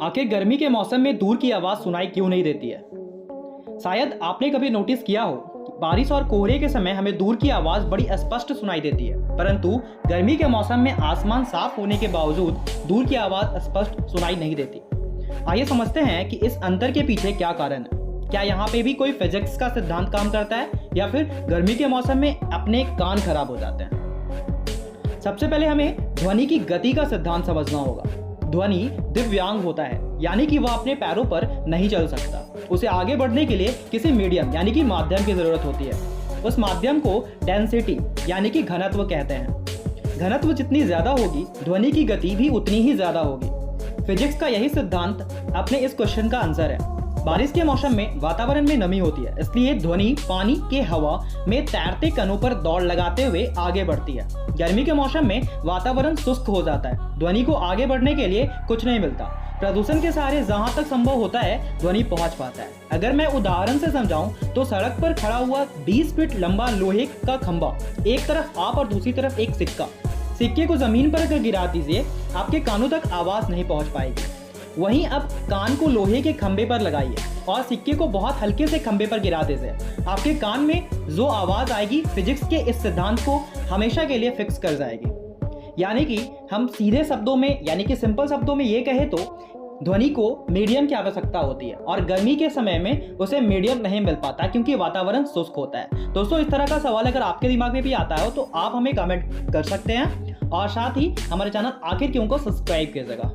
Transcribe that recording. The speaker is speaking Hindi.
आखिर गर्मी के मौसम में दूर की आवाज़ सुनाई क्यों नहीं देती है? शायद आपने कभी नोटिस किया हो कि बारिश और कोहरे के समय हमें दूर की आवाज़ बड़ी स्पष्ट सुनाई देती है, परंतु गर्मी के मौसम में आसमान साफ होने के बावजूद दूर की आवाज़ स्पष्ट सुनाई नहीं देती। आइए समझते हैं कि इस अंतर के पीछे क्या कारण है। क्या यहाँ पे भी कोई फिजिक्स का सिद्धांत काम करता है या फिर गर्मी के मौसम में अपने कान खराब हो जाते हैं? सबसे पहले हमें ध्वनि की गति का सिद्धांत समझना होगा। ध्वनि दिव्यांग होता है, यानी कि वह अपने पैरों पर नहीं चल सकता। उसे आगे बढ़ने के लिए किसी मीडियम यानी कि माध्यम की जरूरत होती है। उस माध्यम को डेंसिटी यानी कि घनत्व कहते हैं। घनत्व जितनी ज्यादा होगी, ध्वनि की गति भी उतनी ही ज्यादा होगी। फिजिक्स का यही सिद्धांत अपने इस क्वेश्चन का आंसर है। बारिश के मौसम में वातावरण में नमी होती है, इसलिए ध्वनि पानी के हवा में तैरते कणों पर दौड़ लगाते हुए आगे बढ़ती है। गर्मी के मौसम में वातावरण शुष्क हो जाता है, ध्वनि को आगे बढ़ने के लिए कुछ नहीं मिलता। प्रदूषण के सहारे जहां तक संभव होता है ध्वनि पहुंच पाता है। अगर मैं उदाहरण से समझाऊं तो सड़क पर खड़ा हुआ 20 फीट लंबा लोहे का खंभा, एक तरफ आप और दूसरी तरफ एक सिक्का। सिक्के को जमीन पर अगर गिरा दीजिए, आपके कानों तक आवाज नहीं पहुंच पाएगी। वहीं अब कान को लोहे के खंभे पर लगाइए और सिक्के को बहुत हल्के से खंभे पर गिरा दीजिए। आपके कान में जो आवाज आएगी फिजिक्स के इस सिद्धांत को हमेशा के लिए फिक्स कर जाएगी। यानी कि हम सीधे शब्दों में यानी कि सिंपल शब्दों में ये कहे तो ध्वनि को मीडियम की आवश्यकता होती है और गर्मी के समय में उसे मीडियम नहीं मिल पाता क्योंकि वातावरण शुष्क होता है। दोस्तों, इस तरह का सवाल अगर आपके दिमाग में भी आता हो तो आप हमें कमेंट कर सकते हैं और साथ ही हमारे चैनल आखिर क्यों को सब्सक्राइब कीजिएगा।